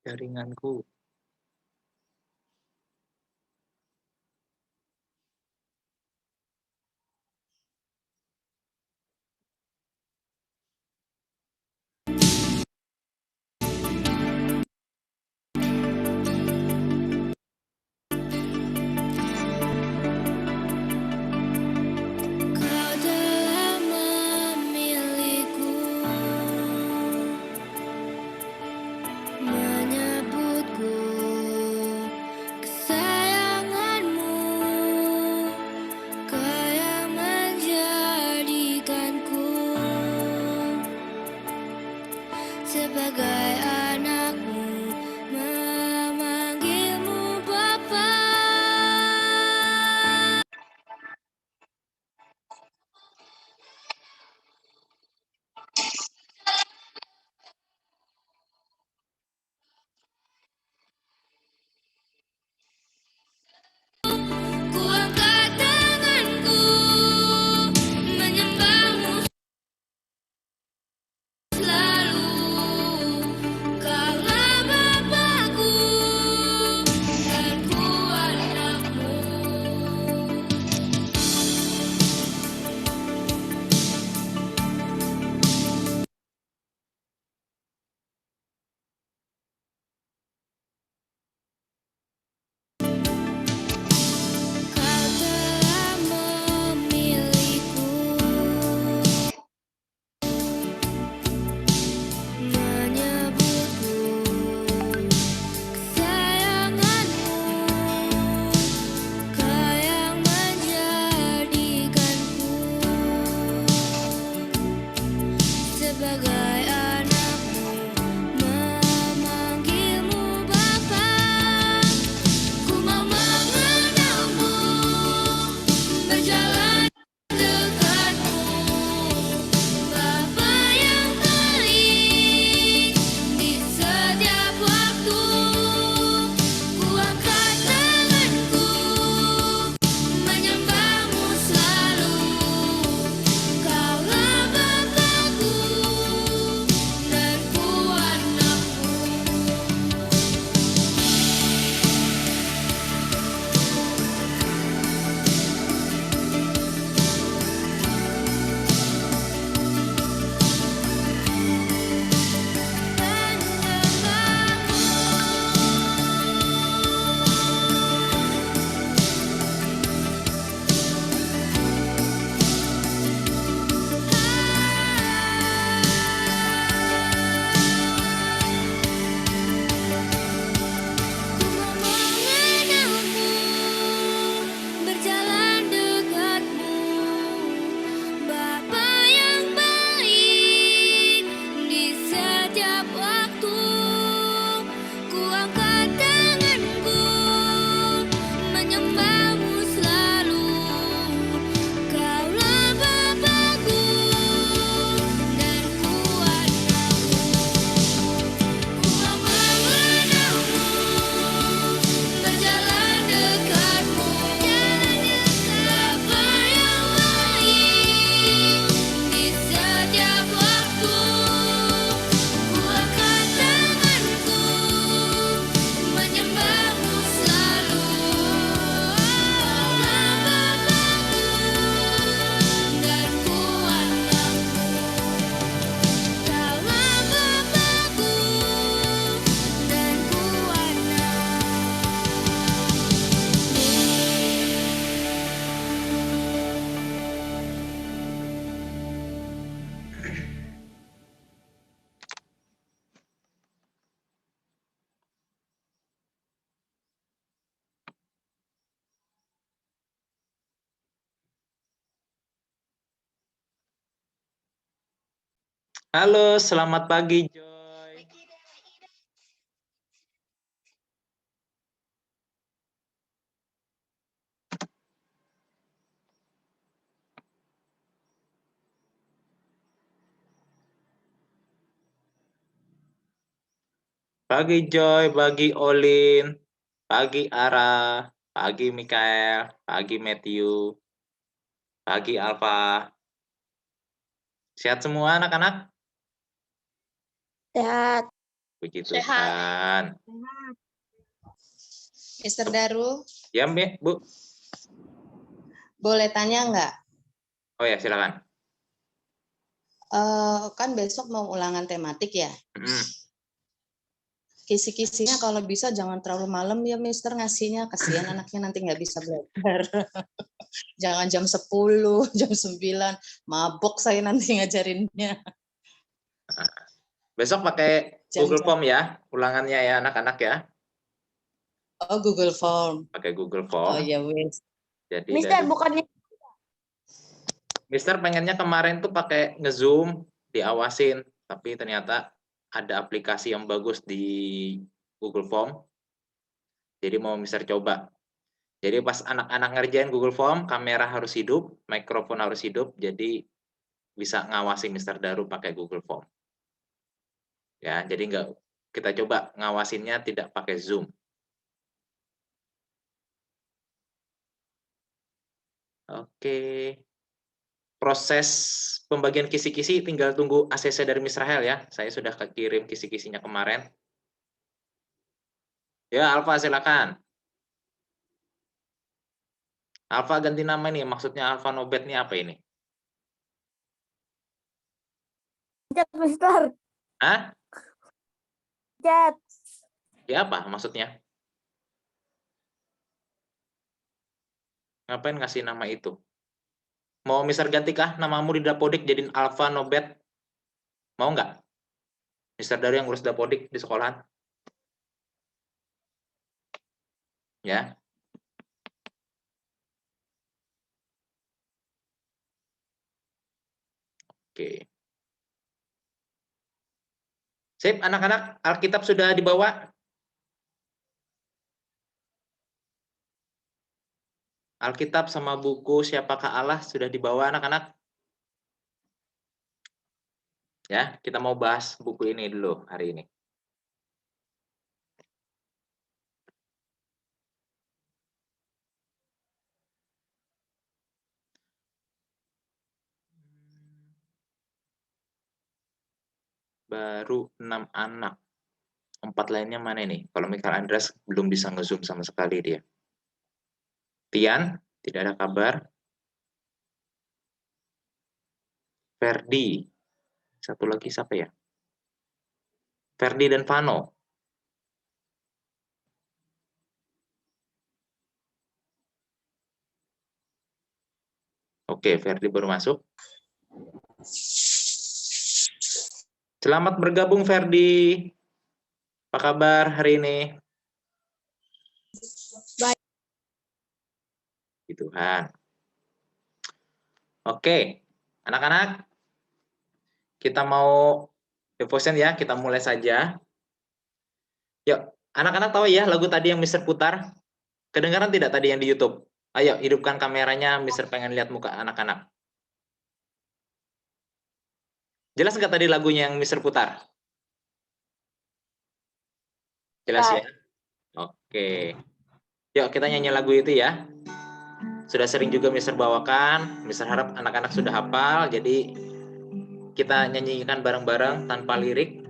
jaringanku. Kau telah memilihku, menyebutku kesayanganmu, kau yang menjadikanku sebagai anakmu, memanggilmu Bapa. Ku angkat tanganku, menyembahmu selalu. Kaulah Bapakku, dan ku anakmu. Kau telah memilihku, menyebutku kesayanganmu, kau yang menjadikanku sebagai anakmu, memanggilmu Bapa. Ku mau mengenalmu, berjalan dekatmu, Bapa yang baik di setiap waktu. Ku angkat tanganku, menyembahmu selalu. Kaulah Bapakku, dan ku anakmu. Ku mau mengenalmu, berjalan dekatmu, Bapa yang baik di setiap waktu. Ku angkat tanganku, menyembahmu selalu. Kaulah Bapakku, dan ku anakmu. Ku mau mengenalmu, berjalan dekatmu, Bapa yang baik di setiap waktu. Ku angkat tanganku, menyembahmu selalu. Kaulah Bapakku, dan ku anakmu. Kaulah Bapakku, dan ku Halo, selamat pagi Joy. Pagi Joy, pagi Olin, pagi Ara, pagi Mikael, pagi Matthew, pagi Alfa. Sehat semua anak-anak? Sehat. Puji Sehat. Tuhan. Mister Daru, Ya, Bu. boleh tanya nggak? Oh ya, silakan. Kan besok mau ulangan tematik ya. Mm. Kisi-kisinya kalau bisa jangan terlalu malam ya Mister ngasihnya. Kasihan anaknya nanti nggak bisa belajar. Jangan jam 10, jam 9. Mabok saya nanti ngajarinnya. Besok pakai Google Jam-jam. Form ya, ulangannya ya anak-anak ya. Oh, Google Form. Pakai Google Oh Form. ya wes. Jadi Mister, dari bukannya Mister pengennya kemarin tuh pakai nge-zoom, diawasin, tapi ternyata ada aplikasi yang bagus di Google Form. Jadi mau Mister coba. Jadi pas anak-anak ngerjain Google Form, kamera harus hidup, mikrofon harus hidup, jadi bisa ngawasi Mister Daru pakai Google Form. Ya, jadi enggak, kita coba ngawasinnya tidak pakai Zoom. Oke. Proses pembagian kisi-kisi tinggal tunggu ACC dari Miss Rahel ya. Saya sudah kirim kisi-kisinya kemarin. Ya, Alfa silakan. Alfa ganti nama nih, maksudnya Alfa Nobet nih apa ini? chat, Mister. Hah? Chat. Ya apa maksudnya? Ngapain ngasih nama itu? Mau Mister gantikah namamu di Dapodik jadiin Alfa Nobet? Mau nggak? Mister Daru yang ngurus Dapodik di sekolahan? Ya. Oke. Sip, anak-anak, Alkitab sudah dibawa? Alkitab sama buku Siapakah Allah sudah dibawa anak-anak? Ya, kita mau bahas buku ini dulu hari ini. Baru 6 anak. 4 lainnya mana ini? Kalau Michael Andreas belum bisa nge-zoom sama sekali dia. Tian, tidak ada kabar. Ferdi. Satu lagi siapa ya? Ferdi dan Vano. Oke, Ferdi baru masuk. Selamat bergabung Ferdi. Apa kabar hari ini? Baik. Puji Tuhan. Oke, anak-anak, kita mau devotion ya, kita mulai saja. Yuk, anak-anak tahu ya lagu tadi yang Mister putar? Kedengaran tidak tadi yang di YouTube? Ayo, hidupkan kameranya, Mister pengen lihat muka anak-anak. Jelas nggak tadi lagunya yang Mister putar? Jelas ya? Oke. Yuk, kita nyanyi lagu itu ya. Sudah sering juga Mister bawakan, Mister harap anak-anak sudah hafal, jadi kita nyanyikan bareng-bareng tanpa lirik.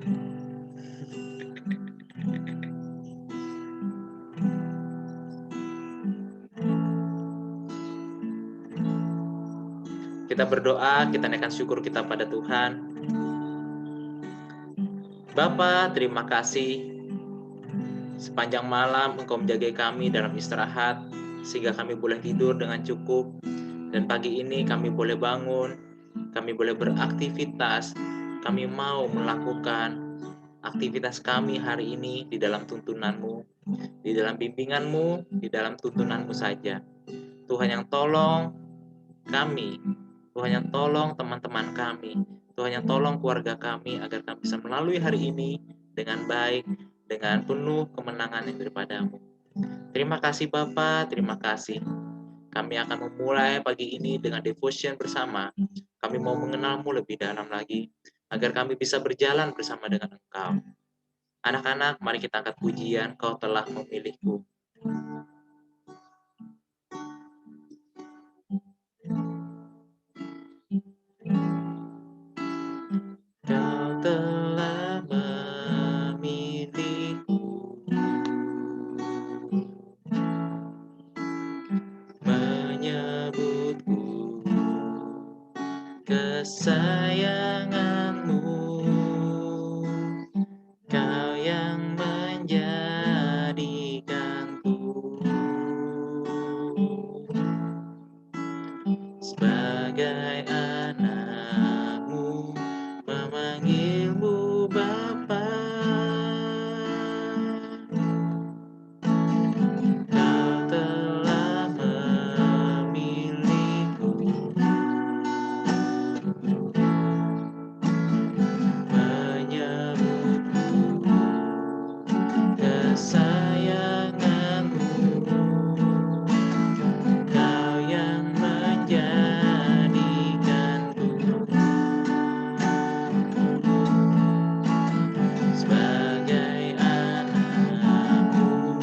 Kita berdoa, kita naikkan syukur kita pada Tuhan. Bapa, terima kasih. Sepanjang malam Engkau menjaga kami dalam istirahat, sehingga kami boleh tidur dengan cukup. Dan pagi ini kami boleh bangun, kami boleh beraktivitas, kami mau melakukan aktivitas kami hari ini di dalam tuntunan-Mu, di dalam bimbingan-Mu, di dalam tuntunan-Mu saja. Tuhan yang tolong kami, Tuhan yang tolong teman-teman kami, Tuhan yang tolong keluarga kami agar kami bisa melalui hari ini dengan baik, dengan penuh kemenangan yang daripada-Mu. Terima kasih Bapa, terima kasih. Kami akan memulai pagi ini dengan devotion bersama. Kami mau mengenal-Mu lebih dalam lagi, agar kami bisa berjalan bersama dengan Engkau. Anak-anak, mari kita angkat pujian, Kau telah memilihku. Kau telah memilihku yang menjadikanku sebagai anakmu, memanggilmu Bapa. Kau telah memilihku, menyebutku kesayanganmu. Kau yang menjadikanku sebagai anakmu,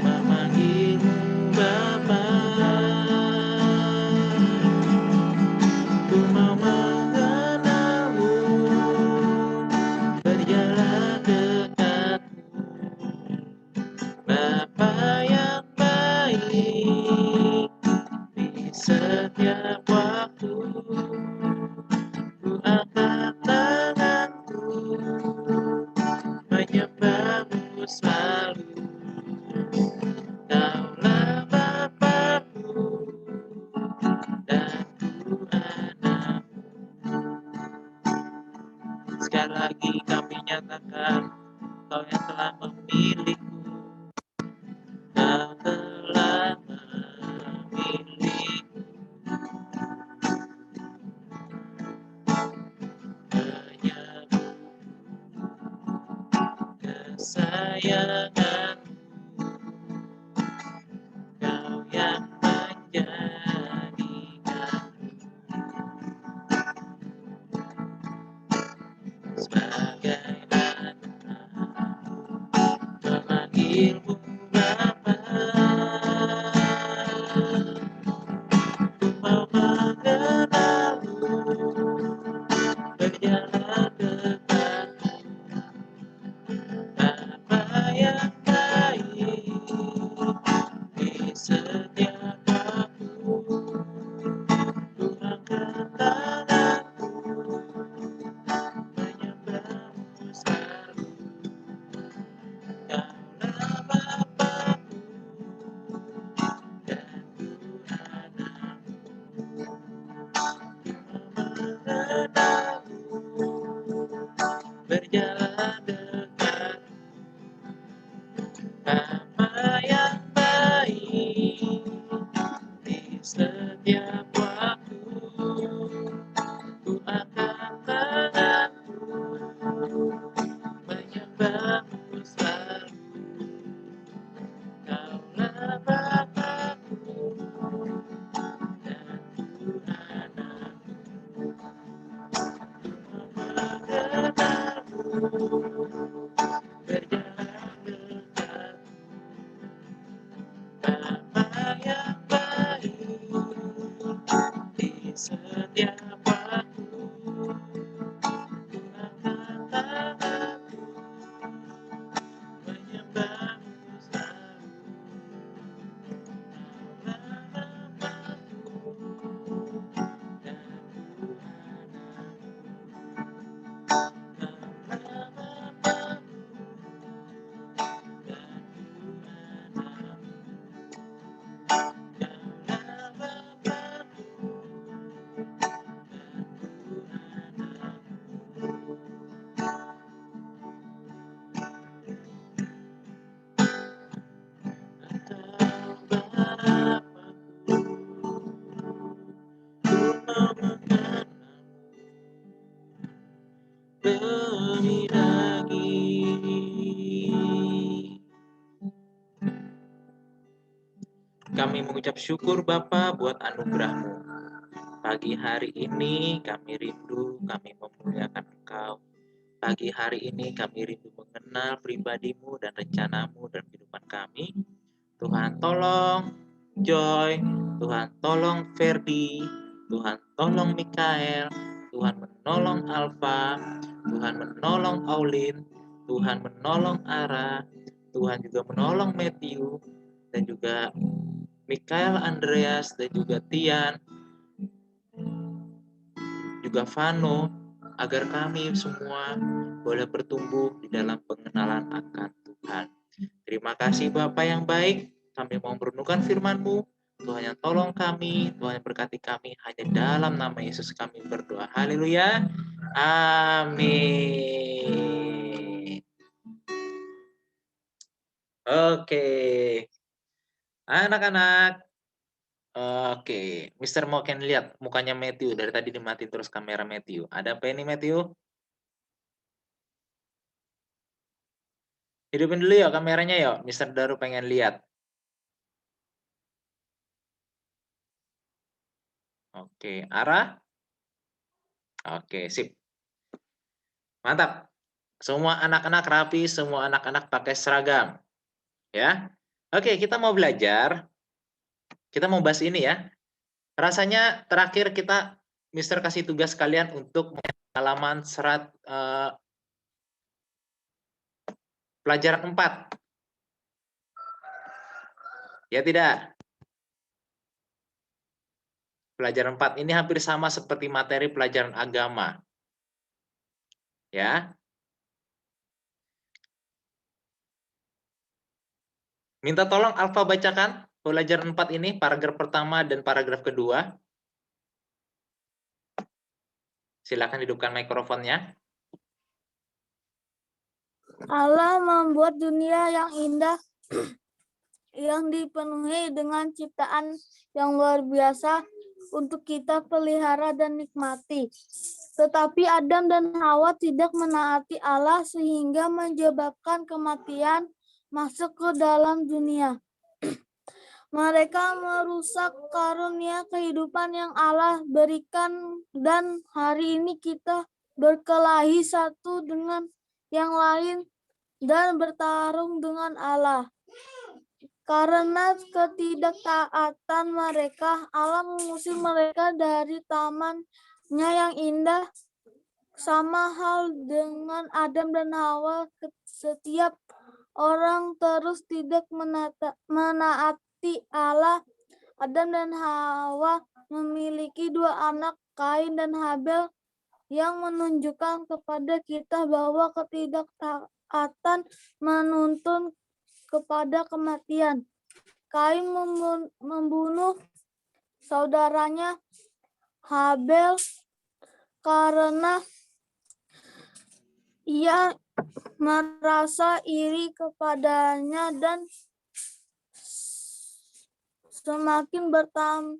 memanggilmu Bapa. Ku mau mengenalmu, berjalan dekatmu, Bapa yang baik. Di setiap waktu ku angkat tanganku, menyembahmu selalu. Kaulah Bapakku dan ku anakmu. Sekali lagi kami nyatakan, Kau yang telah memilihku, Kau telah memilihku, menyebut kesayanganmu. Kau yang menjadikanku sebagai anakmu, memanggilmu Bapa. Ku mau mengenalmu, berjalan dekatmu, Bapa yang baik. Di setiap waktu ku angkat tanganku, menyembahmu selalu. Kaulah Bapakku dan ku anakmu. Mengenalmu, berjalan dekat, Bapa yang baik. Di setiap waktu ku angkat tanganku, menyembahmu selalu. Kaulah Bapakku dan ku anakmu. Mengenalmu, berjalan dekat, Bapa yang baik. Di setiap waktu ku angkat tanganku, menyembahmu selalu. Kaulah Bapakku dan ku anakmu. Kaulah Bapakku dan ku anakmu. Kaulah Bapakku dan ku anakmu. Engkau Bapakku, ku mau mengenalmu lebih lagi. Kami mengucap syukur Bapa buat anugerah-Mu. Pagi hari ini kami rindu, kami memuliakan Engkau. Pagi hari ini kami rindu mengenal pribadi-Mu dan rencana-Mu dalam kehidupan kami. Tuhan tolong Joy, Tuhan tolong Ferdi, Tuhan tolong Mikael, Tuhan menolong Alfa, Tuhan menolong Aulin, Tuhan menolong Ara, Tuhan juga menolong Matthew, dan juga Mikael, Andreas, dan juga Tian, juga Vano, agar kami semua boleh bertumbuh di dalam pengenalan akan Tuhan. Terima kasih Bapa yang baik, kami mau merenungkan firman-Mu. Tuhan yang tolong kami, Tuhan yang berkati kami, hanya dalam nama Yesus kami berdoa. Haleluya. Amin. Oke. Anak-anak. Oke. Mister mau lihat mukanya Matthew. Dari tadi dimatiin terus kamera Matthew. Ada apa ini Matthew? Hidupin dulu ya kameranya ya. Mister Daru pengen lihat. Oke. Arah? Oke, sip. Mantap. Semua anak-anak rapi, semua anak-anak pakai seragam. Ya. Oke, kita mau belajar. Kita mau bahas ini ya. Rasanya terakhir kita Mister kasih tugas kalian untuk halaman serat pelajaran 4. Ya tidak? Pelajaran 4 ini hampir sama seperti materi pelajaran agama. Ya. Minta tolong Alfa bacakan pelajaran 4 ini, paragraf pertama dan paragraf kedua. Silakan hidupkan mikrofonnya. Allah membuat dunia yang indah yang dipenuhi dengan ciptaan yang luar biasa untuk kita pelihara dan nikmati. Tetapi Adam dan Hawa tidak menaati Allah sehingga menyebabkan kematian masuk ke dalam dunia. Mereka merusak karunia kehidupan yang Allah berikan dan hari ini kita berkelahi satu dengan yang lain dan bertarung dengan Allah. Karena ketidaktaatan mereka, Allah mengusir mereka dari taman-Nya yang indah. Sama hal dengan Adam dan Hawa, setiap orang terus tidak menaati Allah. Adam dan Hawa memiliki 2 anak, Kain dan Habel, yang menunjukkan kepada kita bahwa ketidaktaatan menuntun kepada kematian. Kain membunuh saudaranya Habel karena ia merasa iri kepadanya dan semakin bertambah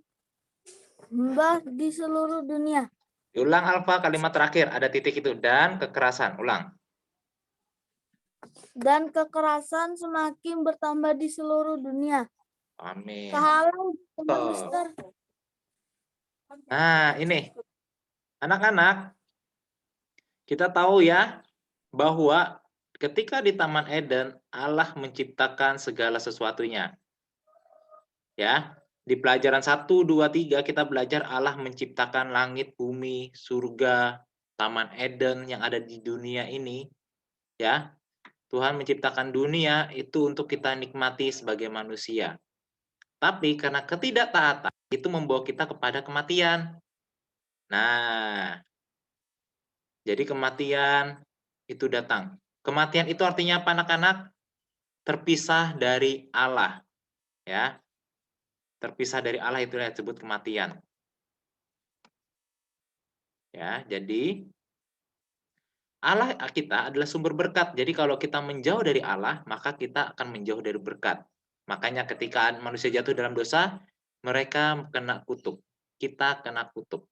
di seluruh dunia. Ulang Alfa kalimat terakhir, ada titik itu, dan kekerasan. Ulang. Dan kekerasan semakin bertambah di seluruh dunia. Amin. Kehalang, Betul. Mister. Nah, ini. Anak-anak, kita tahu ya bahwa ketika di Taman Eden, Allah menciptakan segala sesuatunya. Ya, di pelajaran 1, 2, 3 kita belajar Allah menciptakan langit, bumi, surga, Taman Eden yang ada di dunia ini. Ya, Tuhan menciptakan dunia itu untuk kita nikmati sebagai manusia. Tapi karena ketidaktaatan itu membawa kita kepada kematian. Nah, jadi kematian itu datang. Kematian itu artinya apa anak-anak? Terpisah dari Allah. Ya. Terpisah dari Allah itu yang disebut kematian. Ya, jadi Allah kita adalah sumber berkat. Jadi kalau kita menjauh dari Allah, maka kita akan menjauh dari berkat. Makanya ketika manusia jatuh dalam dosa, mereka kena kutuk. Kita kena kutuk.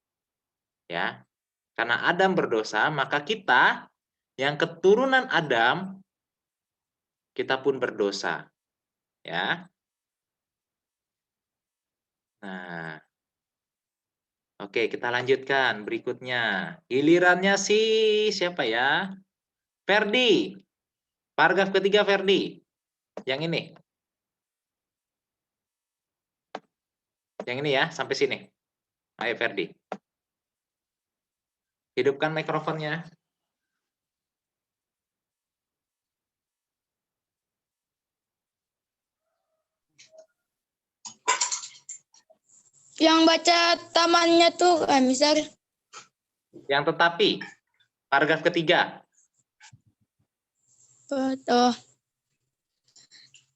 Ya. Karena Adam berdosa, maka kita yang keturunan Adam kita pun berdosa. Ya. Nah. Oke, kita lanjutkan berikutnya. Gilirannya si siapa ya? Ferdi. Paragraf ketiga Ferdi. Yang ini. Yang ini ya, sampai sini. Ayo Ferdi. Hidupkan mikrofonnya. Yang baca tamannya tuh, Mister. Yang tetapi. Paragraf ketiga. Betul.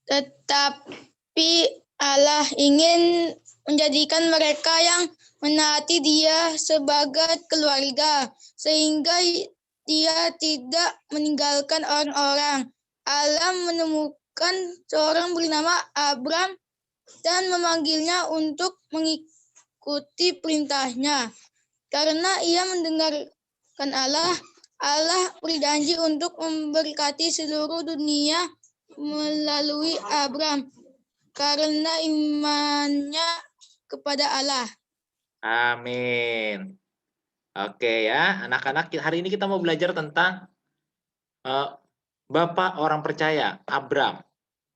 Tetapi Allah ingin menjadikan mereka yang menaati Dia sebagai keluarga, sehingga Dia tidak meninggalkan orang-orang. Allah menemukan seorang bernama Abram dan memanggilnya untuk mengikuti perintahnya. Karena ia mendengarkan Allah, Allah berjanji untuk memberkati seluruh dunia melalui Abram karena imannya kepada Allah. Amin. Oke ya, anak-anak, hari ini kita mau belajar tentang Bapak orang percaya, Abram.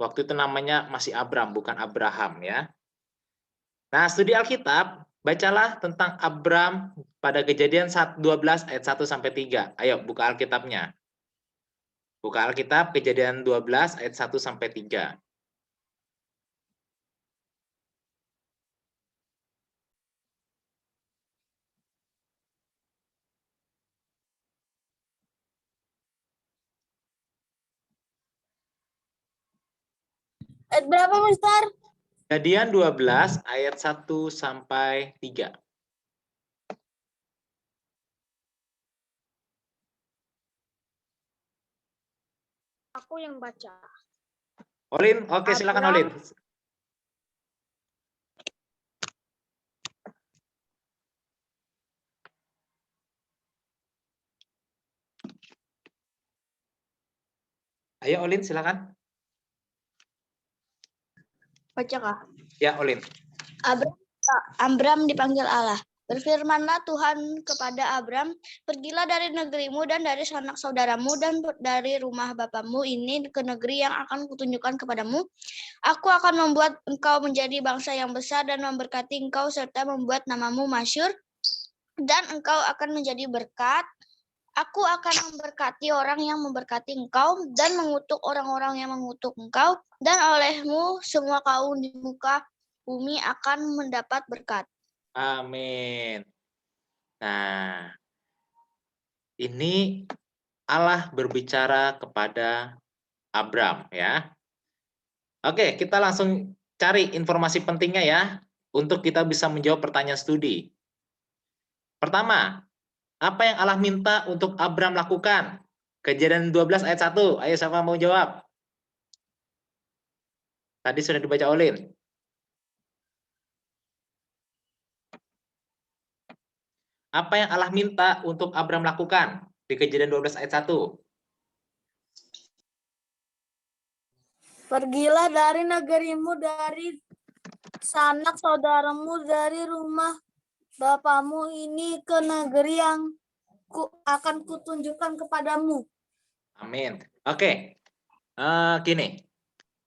Waktu itu namanya masih Abram, bukan Abraham ya. Nah, studi Alkitab, bacalah tentang Abram pada Kejadian 12 ayat 1 sampai 3. Ayo buka Alkitabnya. Buka Alkitab Kejadian 12 ayat 1 sampai 3. Ayat berapa, Mister? Kejadian 12 ayat 1 sampai 3. Aku yang baca. Olin, oke silakan Abram. Olin. Ayo Olin silakan. Baca kah? Ya Olin. Abram dipanggil Allah. Berfirmanlah Tuhan kepada Abram, pergilah dari negerimu dan dari sanak saudaramu dan dari rumah bapamu ini ke negeri yang akan kutunjukkan kepadamu. Aku akan membuat engkau menjadi bangsa yang besar dan memberkati engkau serta membuat namamu masyhur dan engkau akan menjadi berkat. Aku akan memberkati orang yang memberkati engkau dan mengutuk orang-orang yang mengutuk engkau, dan olehmu semua kaum di muka bumi akan mendapat berkat. Amin. Nah, ini Allah berbicara kepada Abram ya. Oke, kita langsung cari informasi pentingnya ya untuk kita bisa menjawab pertanyaan studi. Pertama, apa yang Allah minta untuk Abram lakukan? Kejadian 12 ayat 1. Ayo siapa mau jawab? Tadi sudah dibaca Olin. Apa yang Allah minta untuk Abram lakukan di Kejadian 12 ayat 1? Pergilah dari negerimu, dari sanak saudaramu, dari rumah bapamu ini ke negeri yang akan kutunjukkan kepadamu. Amin. Oke. Gini.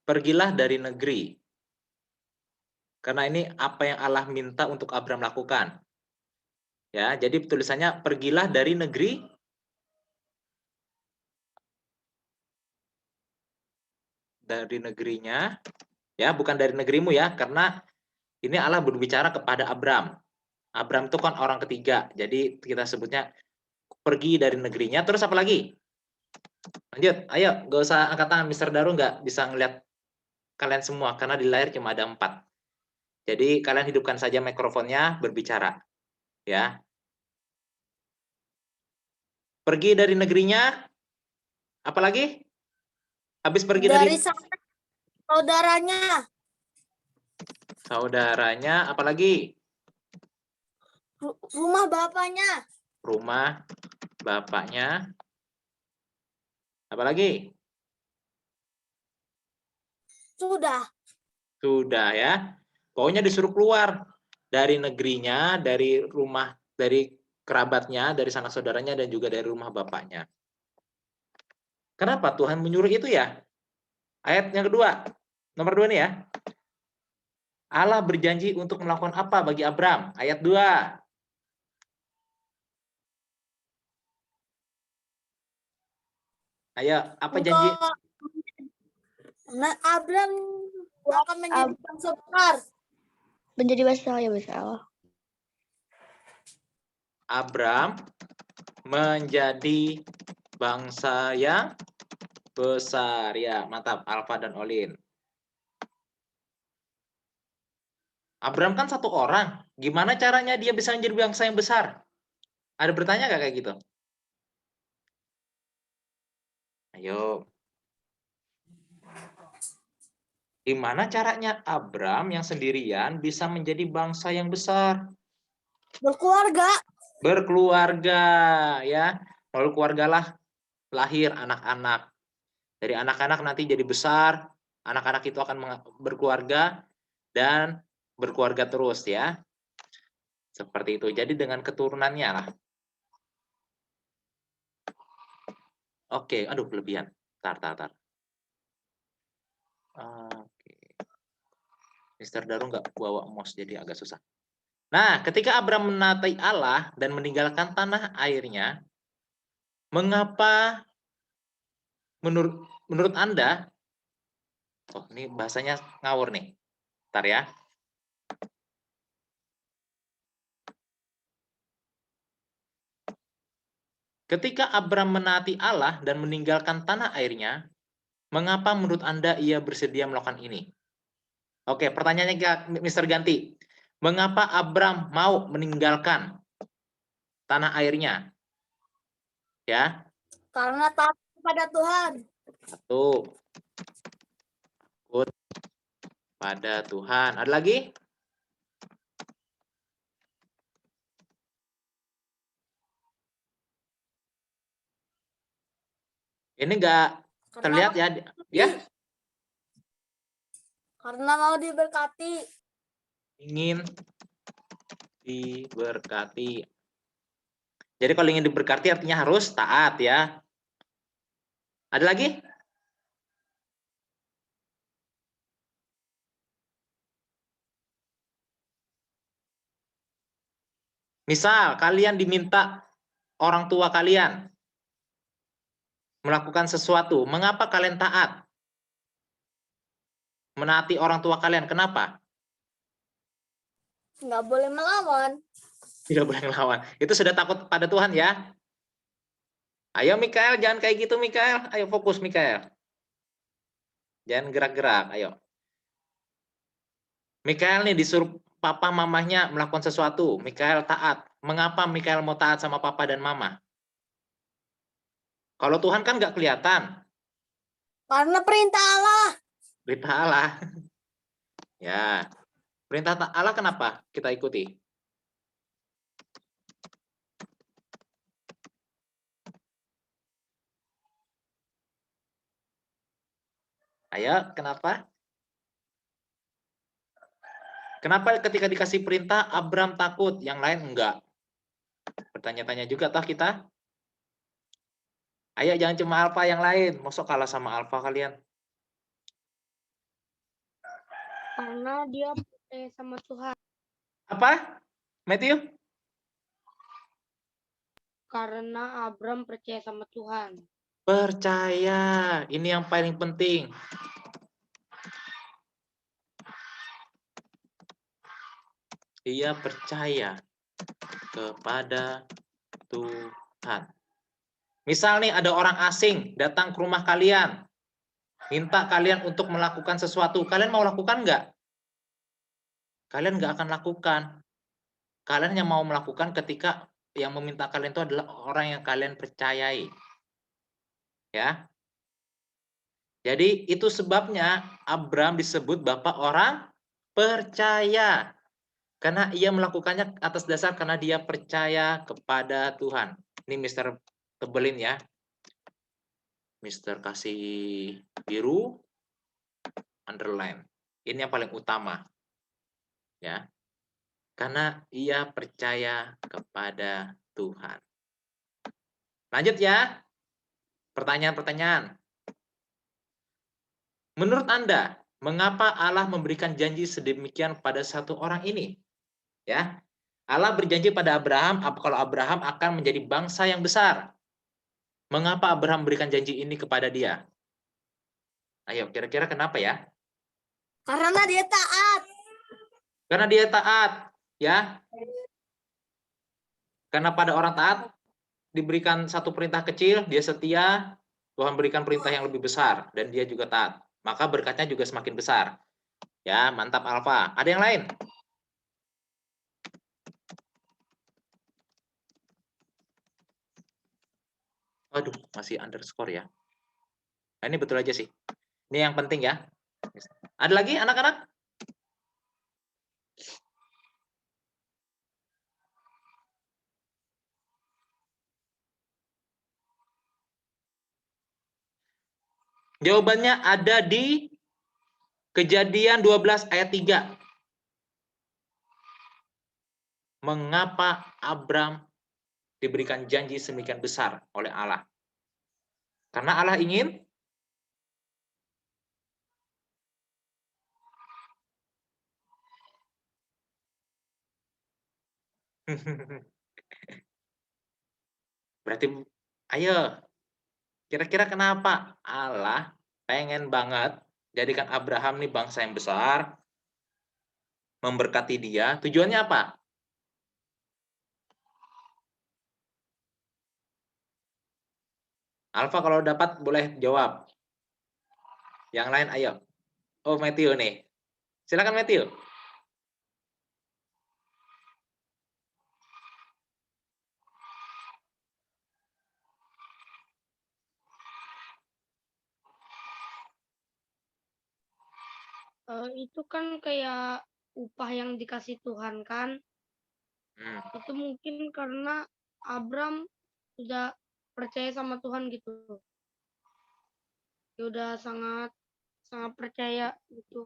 Pergilah dari negeri. Karena ini apa yang Allah minta untuk Abram lakukan. Ya, jadi tulisannya pergilah dari negeri negerinya, ya, bukan dari negerimu ya, karena ini Allah berbicara kepada Abram. Abram itu kan orang ketiga, jadi kita sebutnya pergi dari negerinya. Terus apa lagi? Lanjut, ayo, gak usah angkat tangan, Mr. Daru nggak bisa ngeliat kalian semua, karena di layar cuma ada 4. Jadi kalian hidupkan saja mikrofonnya, berbicara. Ya. Pergi dari negerinya, apalagi? Habis pergi dari sanak saudaranya, saudaranya, apalagi? rumah bapaknya, Rumah bapaknya, apalagi? Sudah ya. Pokoknya disuruh keluar dari negerinya, dari rumah, dari kerabatnya, dari sanak saudaranya, dan juga dari rumah bapaknya. Kenapa Tuhan menyuruh itu ya? Ayat yang kedua, nomor 2 nih ya. Allah berjanji untuk melakukan apa bagi Abram? Ayat 2. Ayo, apa janji? Abram akan menjadi bangsa besar. Menjadi bangsa yang besar. Abram menjadi bangsa yang besar. Ya, mantap. Alfa dan Olin. Abraham kan satu orang. Gimana caranya dia bisa menjadi bangsa yang besar? Ada bertanya nggak kayak gitu? Ayo. Gimana caranya Abraham yang sendirian bisa menjadi bangsa yang besar? Berkeluarga. Berkeluarga, ya. Lalu keluargalah lahir anak-anak. Dari anak-anak nanti jadi besar, anak-anak itu akan berkeluarga dan berkeluarga terus, ya. Seperti itu. Jadi dengan keturunannya lah. Oke, aduh kelebihan. Tar. Oke. Mister Daru nggak bawa mouse jadi agak susah. Nah, ketika Abraham menaati Allah dan meninggalkan tanah airnya, mengapa menurut Anda, oh ini bahasanya ngawur nih. Bentar ya. Ketika Abraham menaati Allah dan meninggalkan tanah airnya, mengapa menurut Anda ia bersedia melakukan ini? Oke, pertanyaannya Mister Ganti. Mengapa Abraham mau meninggalkan tanah airnya? Ya. Karena taat kepada Tuhan. Satu. Takut pada Tuhan. Ada lagi? Ini enggak terlihat ya? Ya. Karena mau diberkati. Ingin diberkati. Jadi kalau ingin diberkati artinya harus taat ya. Ada lagi? Misal kalian diminta orang tua kalian melakukan sesuatu, mengapa kalian taat? Menaati orang tua kalian, kenapa? Nggak boleh melawan. Tidak boleh melawan. Itu sudah takut pada Tuhan ya. Ayo Mikael, jangan kayak gitu Mikael. Ayo fokus Mikael. Jangan gerak-gerak, ayo. Mikael nih disuruh papa mamahnya melakukan sesuatu. Mikael taat. Mengapa Mikael mau taat sama papa dan mama? Kalau Tuhan kan nggak kelihatan. Karena perintah Allah. Perintah Allah. Ya. Perintah Allah kenapa kita ikuti? Ayo, kenapa? Kenapa ketika dikasih perintah Abraham takut, yang lain enggak? Bertanya-tanya juga toh kita. Ayo jangan cuma alfa yang lain. Masuk kalah sama alfa kalian. Karena dia percaya sama Tuhan. Apa? Matthew? Karena Abram percaya sama Tuhan. Percaya. Ini yang paling penting. Dia percaya kepada Tuhan. Misal nih ada orang asing datang ke rumah kalian. Minta kalian untuk melakukan sesuatu. Kalian mau lakukan nggak? Kalian nggak akan lakukan. Kalian yang mau melakukan ketika yang meminta kalian itu adalah orang yang kalian percayai. Ya. Jadi itu sebabnya Abraham disebut bapak orang percaya. Karena ia melakukannya atas dasar karena dia percaya kepada Tuhan. Ini Mister tebelin ya. Mister kasih biru, underline. Ini yang paling utama. Ya. Karena ia percaya kepada Tuhan. Lanjut ya. Pertanyaan-pertanyaan. Menurut Anda, mengapa Allah memberikan janji sedemikian pada satu orang ini? Ya, Allah berjanji pada Abraham kalau Abraham akan menjadi bangsa yang besar. Mengapa Abraham memberikan janji ini kepada dia? Ayo, kira-kira kenapa ya? Karena dia taat. Karena dia taat, ya. Karena pada orang taat diberikan satu perintah kecil, dia setia, Tuhan berikan perintah yang lebih besar dan dia juga taat. Maka berkatnya juga semakin besar. Ya, mantap Alfa. Ada yang lain? Waduh, masih underscore ya. Nah, ini betul aja sih. Ini yang penting ya. Ada lagi anak-anak? Jawabannya ada di Kejadian 12 ayat 3. Mengapa Abram diberikan janji sedemikian besar oleh Allah? Karena Allah ingin berarti ayo, kira-kira kenapa Allah pengen banget jadikan Abraham nih bangsa yang besar, memberkati dia? Tujuannya apa? Alfa kalau dapat boleh jawab. Yang lain ayo. Oh, Matthew nih. Silakan Matthew. Itu kan kayak upah yang dikasih Tuhan kan. Itu mungkin karena Abram sudah percaya sama Tuhan gitu. Dia udah sangat percaya gitu.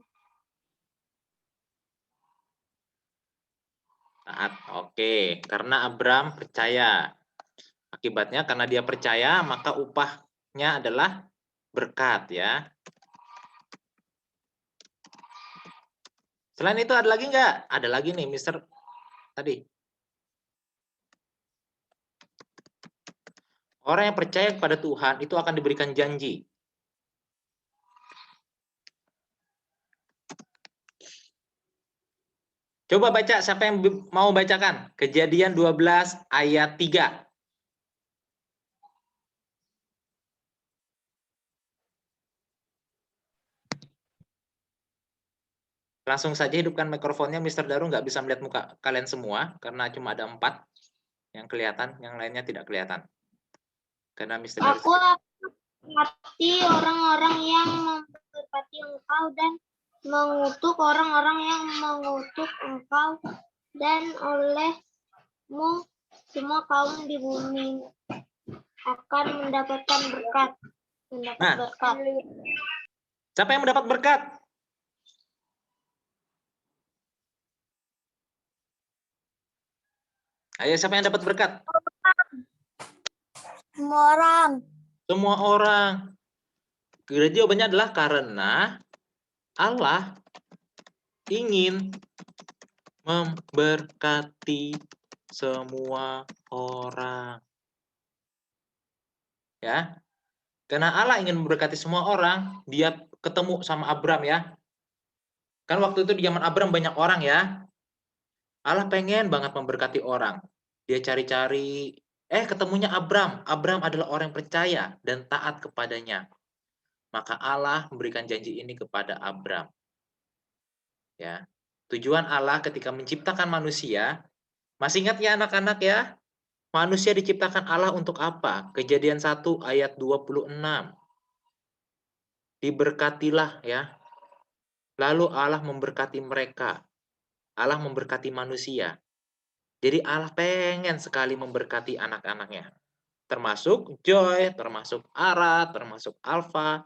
Taat. Oke, karena Abram percaya. Akibatnya karena dia percaya, maka upahnya adalah berkat ya. Selain itu ada lagi nggak? Ada lagi nih, Mister tadi. Orang yang percaya kepada Tuhan itu akan diberikan janji. Coba baca, siapa yang mau bacakan? Kejadian 12 ayat 3. Langsung saja hidupkan mikrofonnya, Mr. Daru nggak bisa melihat muka kalian semua, karena cuma ada 4 yang kelihatan, yang lainnya tidak kelihatan. Karena Mr. Daru... Aku akan memberkati orang-orang yang memberkati engkau dan mengutuk orang-orang yang mengutuk engkau, dan olehmu semua kaum di bumi akan mendapatkan berkat. Berkat. Siapa yang mendapat berkat? Ayo, siapa yang dapat berkat? Semua orang. Semua orang. Jawabannya adalah karena Allah ingin memberkati semua orang. Ya. Karena Allah ingin memberkati semua orang, dia ketemu sama Abram ya. Kan waktu itu di zaman Abram banyak orang ya. Allah pengen banget memberkati orang. Dia cari-cari, ketemunya Abram. Abram adalah orang yang percaya dan taat kepadanya. Maka Allah memberikan janji ini kepada Abram. Ya. Tujuan Allah ketika menciptakan manusia, masih ingat ya anak-anak ya? Manusia diciptakan Allah untuk apa? Kejadian 1 ayat 26. Diberkatilah ya. Lalu Allah memberkati mereka. Allah memberkati manusia. Jadi Allah pengen sekali memberkati anak-anaknya. Termasuk Joy, termasuk Ara, termasuk Alfa,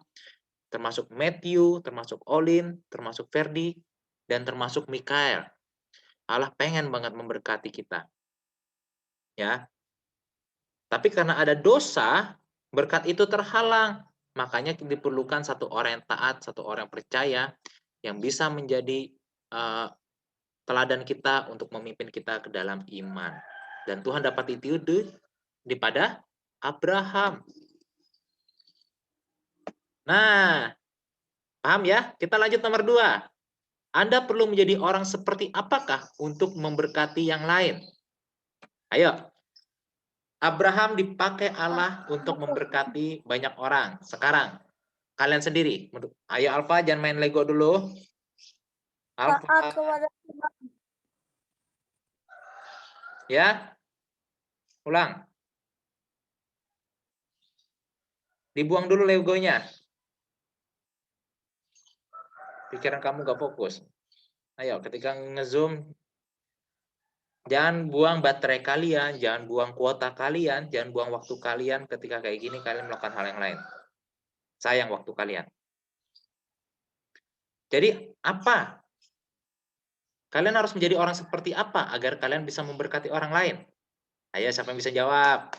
termasuk Matthew, termasuk Olin, termasuk Ferdi, dan termasuk Mikael. Allah pengen banget memberkati kita. Ya. Tapi karena ada dosa, berkat itu terhalang. Makanya diperlukan satu orang yang taat, satu orang yang percaya, yang bisa menjadi teladan kita untuk memimpin kita ke dalam iman. Dan Tuhan dapat itu pada Abraham. Nah, paham ya? Kita lanjut nomor 2. Anda perlu menjadi orang seperti apakah untuk memberkati yang lain? Ayo. Abraham dipakai Allah untuk memberkati banyak orang. Sekarang, kalian sendiri. Ayo Alfa, jangan main Lego dulu. Taat Alfa, kepada Tuhan. ya. Ulang. Dibuang dulu Legonya. Pikiran kamu gak fokus. Ayo, ketika nge-zoom, jangan buang baterai kalian, jangan buang kuota kalian, jangan buang waktu kalian ketika kayak gini kalian melakukan hal yang lain. Sayang waktu kalian. Jadi, apa? Kalian harus menjadi orang seperti apa agar kalian bisa memberkati orang lain? Ayo, siapa yang bisa jawab?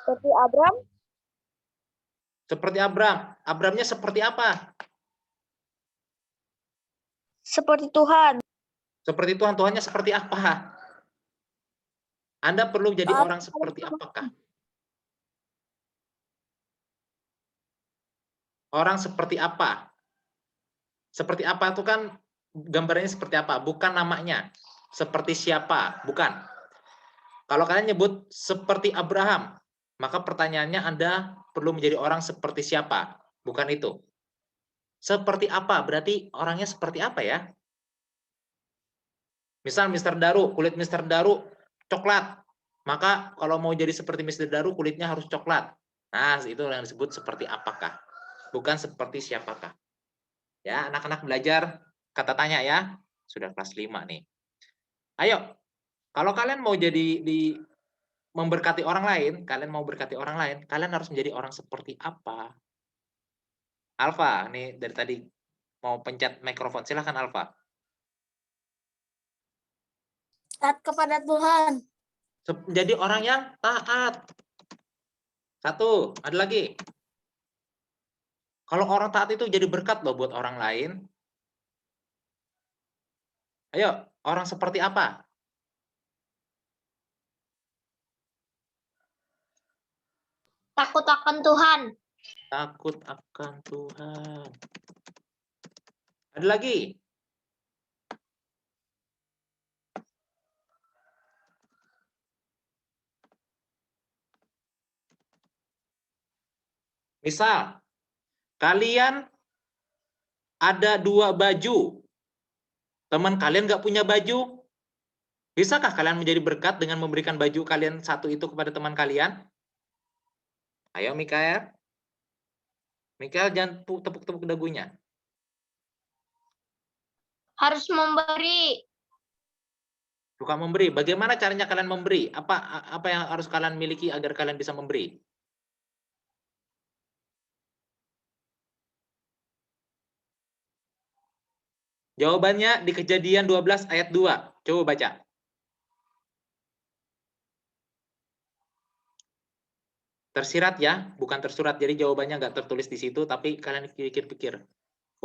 Seperti Abram, Seperti Abram. Abramnya seperti apa? seperti Tuhan. Seperti Tuhan. Tuhannya seperti apa? Anda perlu jadi Taat orang seperti apakah? Orang seperti apa? Seperti apa itu kan gambarnya seperti apa? Bukan namanya. Seperti siapa? Bukan. Kalau kalian nyebut seperti Abraham, maka pertanyaannya Anda perlu menjadi orang seperti siapa? Bukan itu. Seperti apa? Berarti orangnya seperti apa ya? Misal Mr. Daru, kulit Mr. Daru coklat. Maka kalau mau jadi seperti Mr. Daru, kulitnya harus coklat. Nah, itu yang disebut seperti apakah. Bukan seperti siapakah. Ya, anak-anak belajar kata tanya ya. Sudah kelas 5 nih. Ayo, kalau kalian mau jadi memberkati orang lain, kalian harus menjadi orang seperti apa? Alfa, nih dari tadi mau pencet mikrofon. Silahkan Alfa. taat kepada Tuhan. Menjadi orang yang taat. Satu, ada lagi. Kalau orang taat itu jadi berkat loh buat orang lain. Ayo, orang seperti apa? Takut akan Tuhan. Takut akan Tuhan. Ada lagi? Misal, kalian ada 2 baju. Teman kalian nggak punya baju. Bisakah kalian menjadi berkat dengan memberikan baju kalian satu itu kepada teman kalian? Ayo Mikael. Mikael jangan tepuk-tepuk dagunya. Harus memberi. Suka memberi. Bagaimana caranya kalian memberi? Apa yang harus kalian miliki agar kalian bisa memberi? Jawabannya di Kejadian 12 ayat 2. Coba baca. Tersirat ya, bukan tersurat. Jadi jawabannya nggak tertulis di situ, tapi kalian pikir-pikir.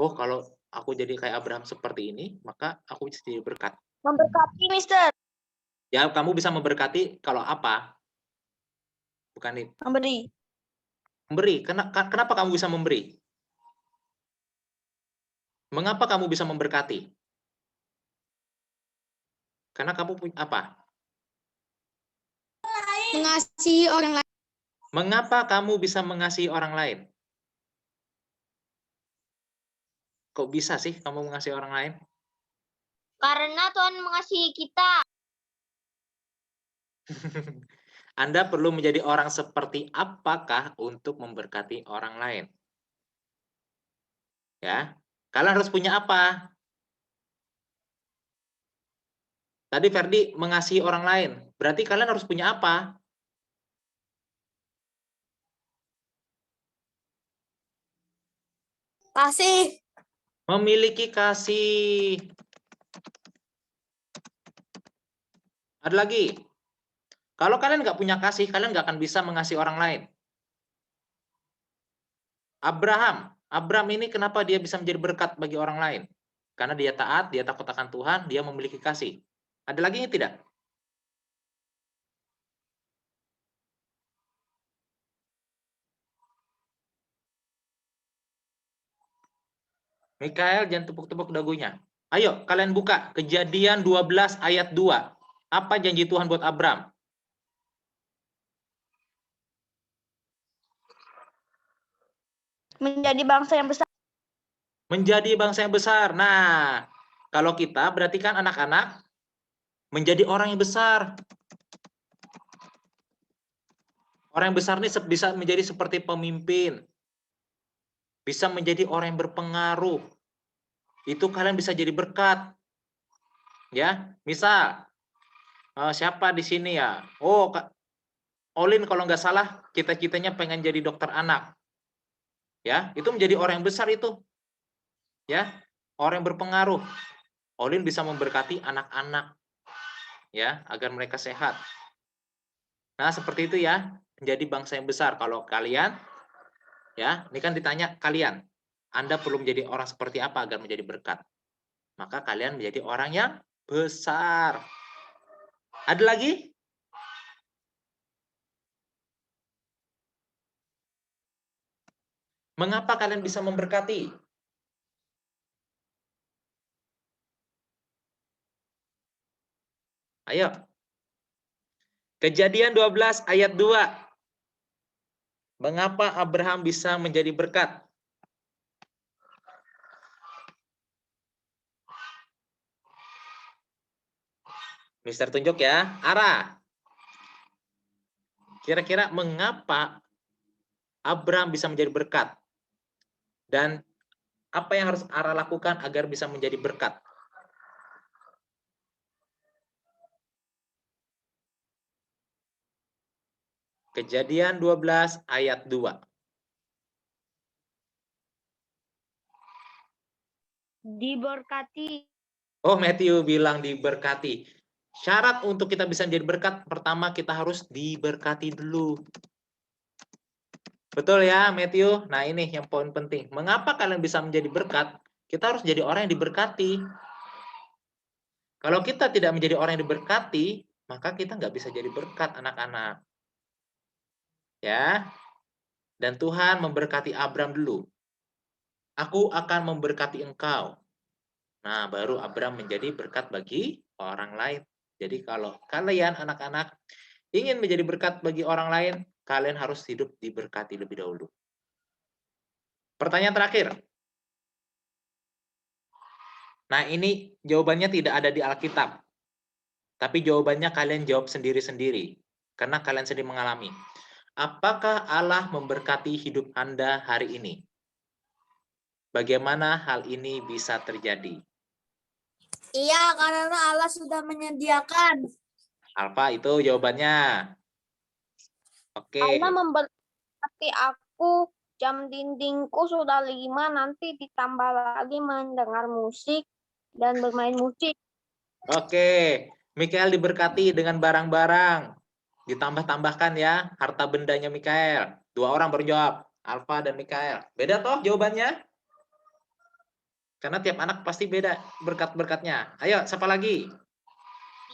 Oh, kalau aku jadi kayak Abraham seperti ini, maka aku bisa jadi berkat. Memberkati, Mister. Ya, kamu bisa memberkati kalau apa? Bukan itu. Memberi. Memberi. Kenapa kamu bisa memberi? Mengapa kamu bisa memberkati? Karena kamu punya apa? Mengasihi orang lain. Mengapa kamu bisa mengasihi orang lain? Kok bisa sih kamu mengasihi orang lain? Karena Tuhan mengasihi kita. Anda perlu menjadi orang seperti apakah untuk memberkati orang lain? Ya, kalian harus punya apa? Tadi Ferdi mengasihi orang lain. Berarti kalian harus punya apa? Kasih. Memiliki kasih. Ada lagi. Kalau kalian nggak punya kasih, kalian nggak akan bisa mengasihi orang lain. Abraham ini kenapa dia bisa menjadi berkat bagi orang lain? Karena dia taat, dia takut akan Tuhan, dia memiliki kasih. Ada lagi tidak? Mikael, jangan tepuk-tepuk dagunya. Ayo, kalian buka Kejadian 12 ayat 2. Apa janji Tuhan buat Abram? Menjadi bangsa yang besar. Menjadi bangsa yang besar. Nah, kalau kita berarti kan anak-anak menjadi orang yang besar. Orang yang besar ini bisa menjadi seperti pemimpin. Bisa menjadi orang yang berpengaruh. Itu kalian bisa jadi berkat. Ya, misal siapa di sini ya? Oh, Olin kalau nggak salah cita-citanya pengen jadi dokter anak. Ya, itu menjadi orang yang besar itu. Ya, orang yang berpengaruh. Olin bisa memberkati anak-anak ya, agar mereka sehat. Nah, seperti itu ya, menjadi bangsa yang besar. Kalau kalian ya, ini kan ditanya kalian, Anda perlu menjadi orang seperti apa agar menjadi berkat? Maka kalian menjadi orang yang besar. Ada lagi? Mengapa kalian bisa memberkati? Ayo. Kejadian 12 ayat 2. Mengapa Abraham bisa menjadi berkat? Mister tunjuk ya. Ara. Kira-kira mengapa Abraham bisa menjadi berkat? Dan apa yang harus Ara lakukan agar bisa menjadi berkat? Kejadian 12 ayat 2. Diberkati. Oh, Matthew bilang diberkati. Syarat untuk kita bisa menjadi berkat, pertama kita harus diberkati dulu. Betul ya, Matthew? Nah, ini yang poin penting. Mengapa kalian bisa menjadi berkat? Kita harus jadi orang yang diberkati. Kalau kita tidak menjadi orang yang diberkati, maka kita nggak bisa jadi berkat, anak-anak. Ya. Dan Tuhan memberkati Abram dulu. Aku akan memberkati engkau. Nah, baru Abram menjadi berkat bagi orang lain. Jadi kalau kalian anak-anak ingin menjadi berkat bagi orang lain, kalian harus hidup diberkati lebih dahulu. Pertanyaan terakhir. Nah, ini jawabannya tidak ada di Alkitab. Tapi jawabannya kalian jawab sendiri-sendiri. Karena kalian sendiri mengalami. Apakah Allah memberkati hidup Anda hari ini? Bagaimana hal ini bisa terjadi? Iya, karena Allah sudah menyediakan. Alfa itu jawabannya. Oke. Allah memberkati aku, jam dindingku sudah 5, nanti ditambah lagi mendengar musik dan bermain musik. Oke. Mikael diberkati dengan barang-barang. Ditambah-tambahkan ya harta bendanya Mikael. 2 orang baru jawab. Alfa dan Mikael. Beda toh jawabannya? Karena tiap anak pasti beda berkat-berkatnya. Ayo, siapa lagi?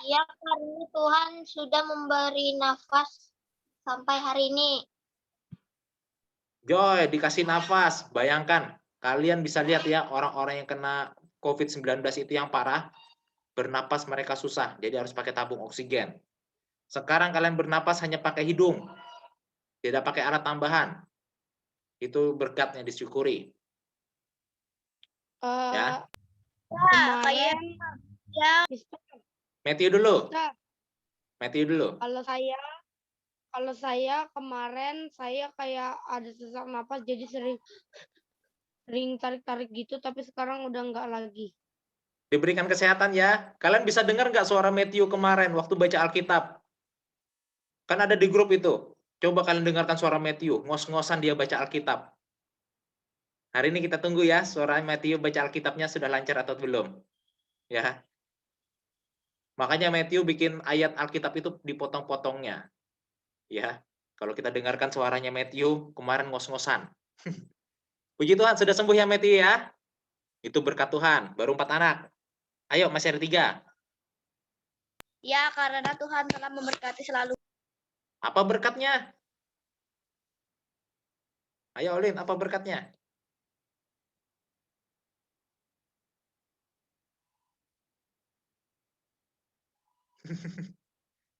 Iya, karena Tuhan sudah memberi nafas sampai hari ini. Joy, dikasih nafas. Bayangkan, kalian bisa lihat ya, orang-orang yang kena COVID-19 itu yang parah, bernapas mereka susah, jadi harus pakai tabung oksigen. Sekarang kalian bernapas hanya pakai hidung, tidak pakai alat tambahan. Itu berkatnya disyukuri. Ya. Kemarin, Ya, Matthew dulu. Mister, Matthew dulu. kalau saya kemarin saya kayak ada sesak napas jadi sering tarik-tarik gitu, tapi sekarang udah enggak lagi. Diberikan kesehatan ya. Kalian bisa dengar nggak suara Matthew kemarin waktu baca Alkitab? Kan ada di grup itu. Coba kalian dengarkan suara Matthew. Ngos-ngosan dia baca Alkitab. Hari ini kita tunggu ya, suara Matthew baca Alkitabnya sudah lancar atau belum. Ya. Makanya Matthew bikin ayat Alkitab itu dipotong-potongnya. Ya. Kalau kita dengarkan suaranya Matthew, kemarin ngos-ngosan. Puji Tuhan, sudah sembuh ya Matthew ya. Itu berkat Tuhan, baru 4 anak. Ayo, masih ada 3. ya, karena Tuhan telah memberkati selalu. Apa berkatnya? Ayo Olin, apa berkatnya?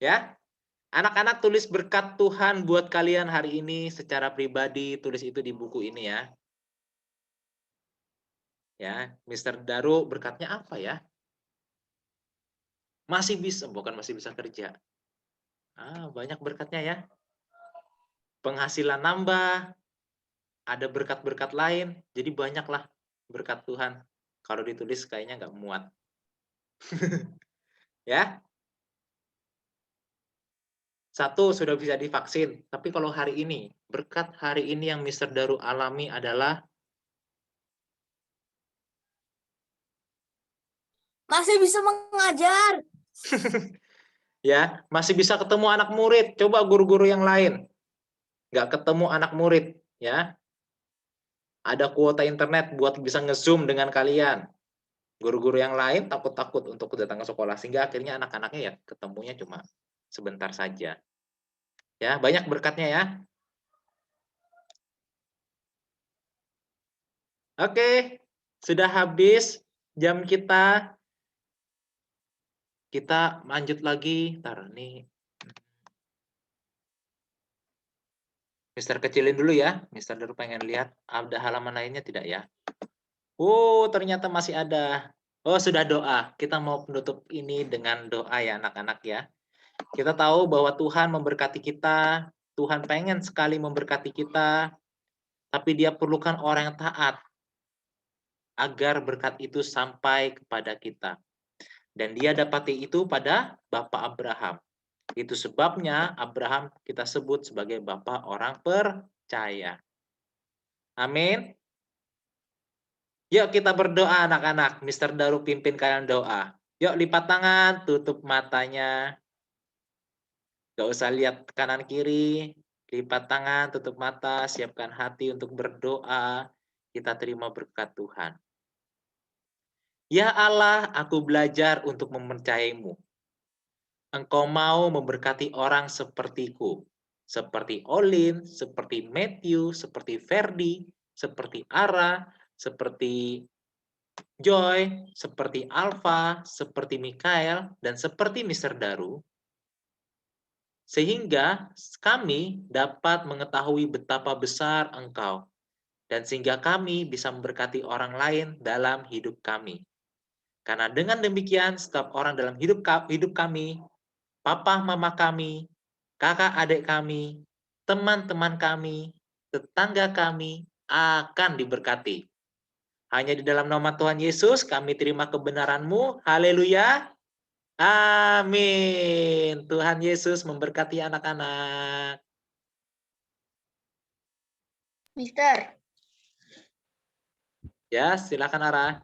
Ya, anak-anak tulis berkat Tuhan buat kalian hari ini secara pribadi, tulis itu di buku ini ya. Ya, Mr. Daru berkatnya apa ya? Masih bisa, bukan masih bisa kerja. Banyak berkatnya ya. Penghasilan nambah, ada berkat-berkat lain, jadi banyaklah berkat Tuhan. Kalau ditulis kayaknya nggak muat. Ya, satu sudah bisa divaksin, tapi kalau hari ini, berkat hari ini yang Mr. Daru alami adalah Masih bisa mengajar. ya, masih bisa ketemu anak murid. Coba guru-guru yang lain. Nggak ketemu anak murid, ya. Ada kuota internet buat bisa nge-zoom dengan kalian. Guru-guru yang lain takut-takut untuk datang ke sekolah, sehingga akhirnya anak-anaknya ya ketemunya cuma sebentar saja. Ya, banyak berkatnya ya. Oke, sudah habis jam kita. Kita lanjut lagi. Ntar nih. Mister kecilin dulu ya. Mister dulu pengen lihat ada halaman lainnya tidak ya? Oh, ternyata masih ada. Oh, sudah doa. Kita mau menutup ini dengan doa ya anak-anak ya. Kita tahu bahwa Tuhan memberkati kita. Tuhan pengen sekali memberkati kita. Tapi dia perlukan orang yang taat. Agar berkat itu sampai kepada kita. Dan dia dapati itu pada Bapak Abraham. Itu sebabnya Abraham kita sebut sebagai bapak orang percaya. Amin. Yuk kita berdoa anak-anak. Mister Daru pimpin kalian doa. Yuk lipat tangan, tutup matanya. Gak usah lihat kanan kiri. Lipat tangan, tutup mata, siapkan hati untuk berdoa. Kita terima berkat Tuhan. Ya Allah, aku belajar untuk mempercayaimu. Engkau mau memberkati orang sepertiku, seperti Olin, seperti Matthew, seperti Ferdi, seperti Ara, seperti Joy, seperti Alpha, seperti Mikael, dan seperti Mr. Daru, sehingga kami dapat mengetahui betapa besar Engkau, dan sehingga kami bisa memberkati orang lain dalam hidup kami. Karena dengan demikian, setiap orang dalam hidup kami, papa mama kami, kakak adik kami, teman-teman kami, tetangga kami akan diberkati. Hanya di dalam nama Tuhan Yesus kami terima kebenaran-Mu. Haleluya. Amin. Tuhan Yesus memberkati anak-anak. Mister. Ya, silakan Ara.